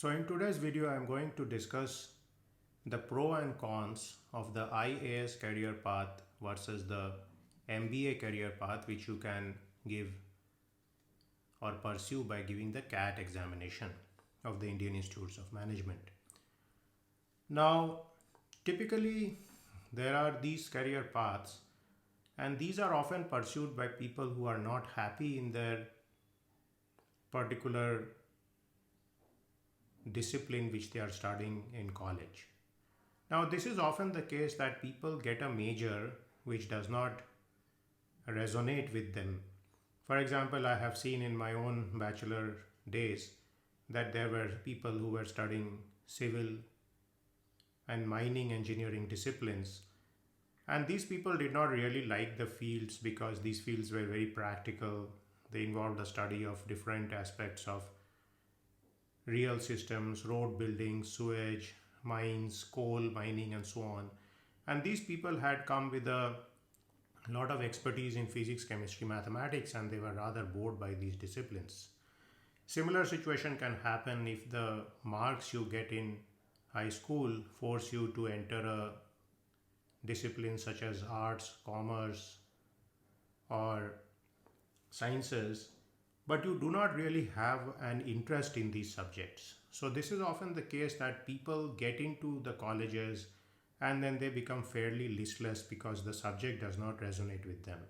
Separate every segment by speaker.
Speaker 1: So in today's video, I'm going to discuss the pro and cons of the IAS career path versus the MBA career path, which you can give or pursue by giving the CAT examination of the Indian Institutes of Management. Now, typically there are these career paths, and these are often pursued by people who are not happy in their particular discipline which they are studying in college. Now, this is often the case that people get a major which does not resonate with them. For example, I have seen in my own bachelor days that there were people who were studying civil and mining engineering disciplines, and these people did not really like the fields because these fields were very practical. They involved the study of different aspects of real systems, road building, sewage, mines, coal mining, and so on. And these people had come with a lot of expertise in physics, chemistry, mathematics, and they were rather bored by these disciplines. Similar situation can happen if the marks you get in high school force you to enter a discipline such as arts, commerce, or sciences, but you do not really have an interest in these subjects. So this is often the case that people get into the colleges and then they become fairly listless because the subject does not resonate with them.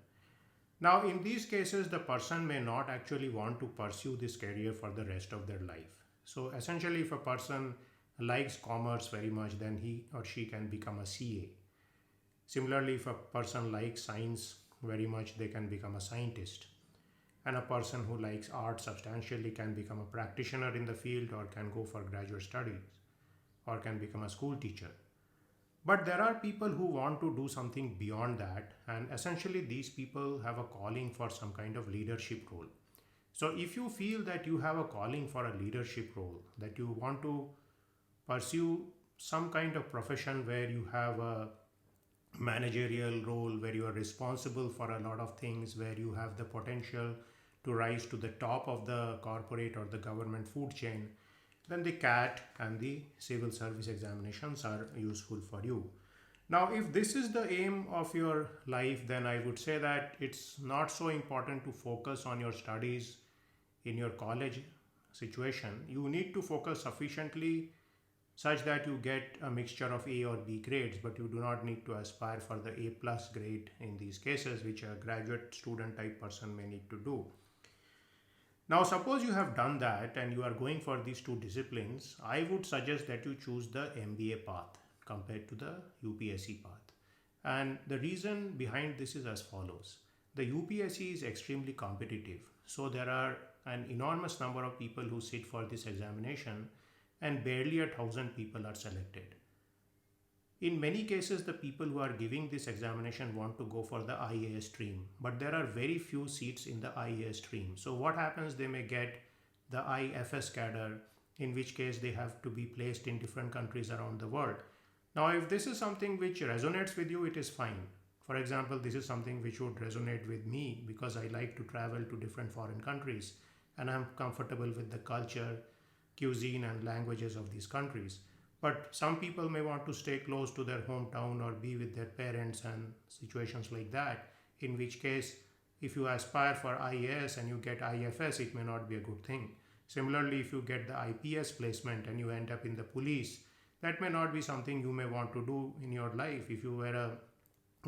Speaker 1: Now, in these cases, the person may not actually want to pursue this career for the rest of their life. So essentially, if a person likes commerce very much, then he or she can become a CA. Similarly, if a person likes science very much, they can become a scientist. And a person who likes art substantially can become a practitioner in the field, or can go for graduate studies, or can become a school teacher. But there are people who want to do something beyond that, and essentially these people have a calling for some kind of leadership role. So if you feel that you have a calling for a leadership role, that you want to pursue some kind of profession where you have a managerial role, where you are responsible for a lot of things, where you have the potential to rise to the top of the corporate or the government food chain, then the CAT and the civil service examinations are useful for you. Now, if this is the aim of your life, then I would say that it's not so important to focus on your studies in your college situation. You need to focus sufficiently such that you get a mixture of A or B grades, but you do not need to aspire for the A plus grade in these cases, which a graduate student type person may need to do. Now, suppose you have done that and you are going for these two disciplines, I would suggest that you choose the MBA path compared to the UPSC path. And the reason behind this is as follows. The UPSC is extremely competitive. So there are an enormous number of people who sit for this examination, and barely 1,000 people are selected. In many cases, the people who are giving this examination want to go for the IAS stream, but there are very few seats in the IAS stream. So what happens, they may get the IFS cadre, in which case they have to be placed in different countries around the world. Now, if this is something which resonates with you, it is fine. For example, this is something which would resonate with me because I like to travel to different foreign countries and I'm comfortable with the culture, cuisine, and languages of these countries. But some people may want to stay close to their hometown or be with their parents and situations like that, in which case, if you aspire for IAS and you get IFS, it may not be a good thing. Similarly, if you get the IPS placement and you end up in the police, that may not be something you may want to do in your life if you were a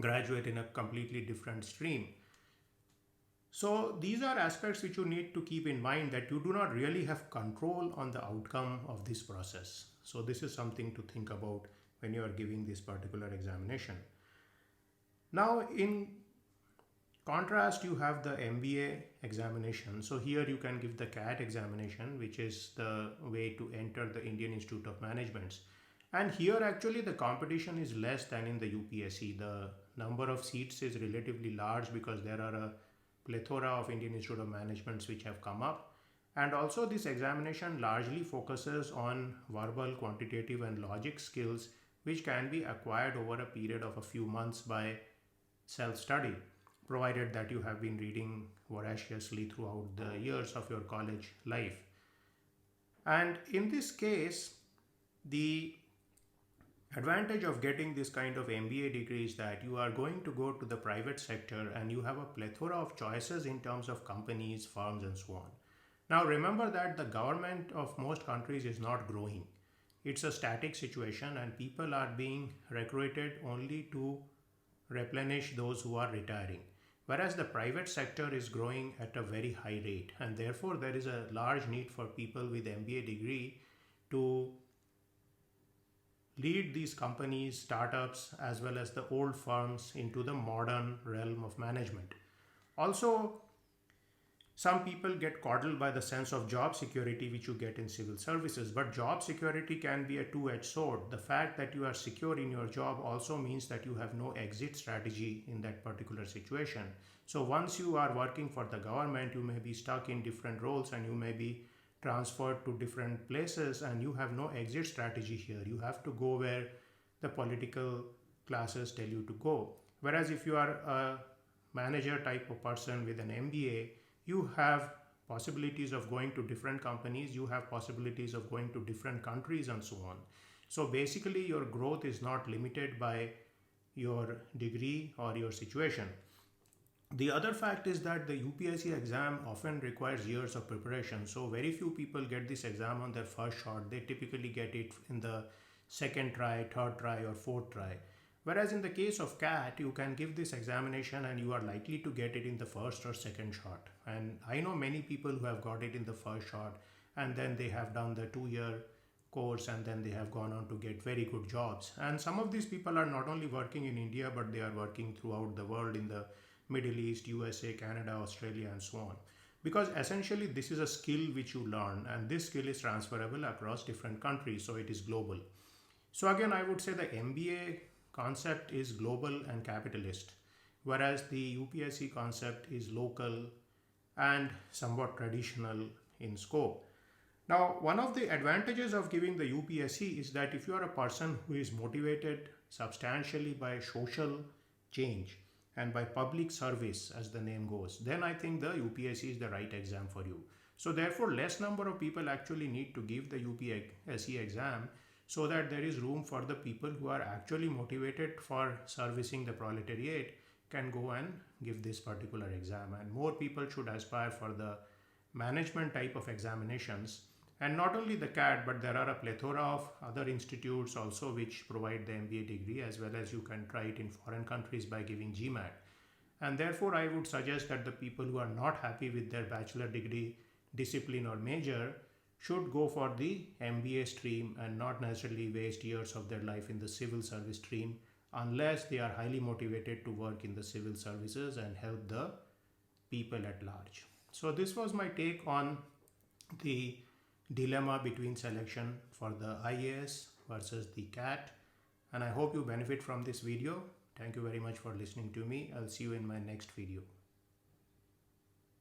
Speaker 1: graduate in a completely different stream. So these are aspects which you need to keep in mind, that you do not really have control on the outcome of this process. So this is something to think about when you are giving this particular examination. Now, in contrast, you have the MBA examination. So here you can give the CAT examination, which is the way to enter the Indian Institute of Management. And here actually the competition is less than in the UPSC. The number of seats is relatively large because there are a plethora of Indian Institute of Managements which have come up. And also this examination largely focuses on verbal, quantitative, and logic skills which can be acquired over a period of a few months by self-study, provided that you have been reading voraciously throughout the years of your college life. And in this case, the advantage of getting this kind of MBA degree is that you are going to go to the private sector and you have a plethora of choices in terms of companies, firms, and so on. Now remember that the government of most countries is not growing. It's a static situation and people are being recruited only to replenish those who are retiring. Whereas the private sector is growing at a very high rate, and therefore there is a large need for people with MBA degree to lead these companies, startups, as well as the old firms into the modern realm of management. Also, some people get coddled by the sense of job security which you get in civil services, but job security can be a two-edged sword. The fact that you are secure in your job also means that you have no exit strategy in that particular situation. So once you are working for the government, you may be stuck in different roles and you may be transferred to different places and you have no exit strategy here. You have to go where the political classes tell you to go. Whereas if you are a manager type of person with an MBA, you have possibilities of going to different companies, you have possibilities of going to different countries and so on. So basically your growth is not limited by your degree or your situation. The other fact is that the UPSC exam often requires years of preparation. So very few people get this exam on their first shot. They typically get it in the second try, third try, or fourth try. Whereas in the case of CAT, you can give this examination and you are likely to get it in the first or second shot. And I know many people who have got it in the first shot and then they have done the 2-year course and then they have gone on to get very good jobs. And some of these people are not only working in India, but they are working throughout the world in the Middle East, USA, Canada, Australia, and so on. Because essentially this is a skill which you learn and this skill is transferable across different countries, so it is global. So again, I would say the MBA concept is global and capitalist, whereas the UPSC concept is local and somewhat traditional in scope. Now, one of the advantages of giving the UPSC is that if you are a person who is motivated substantially by social change and by public service, as the name goes, then I think the UPSC is the right exam for you. So therefore, less number of people actually need to give the UPSC exam so that there is room for the people who are actually motivated for servicing the proletariat can go and give this particular exam. And more people should aspire for the management type of examinations. And not only the CAT, but there are a plethora of other institutes also which provide the MBA degree, as well as you can try it in foreign countries by giving GMAT. And therefore, I would suggest that the people who are not happy with their bachelor degree discipline or major should go for the MBA stream and not necessarily waste years of their life in the civil service stream unless they are highly motivated to work in the civil services and help the people at large. So this was my take on the dilemma between selection for the IAS versus the CAT, and I hope you benefit from this video. Thank you very much for listening to me. I'll see you in my next video.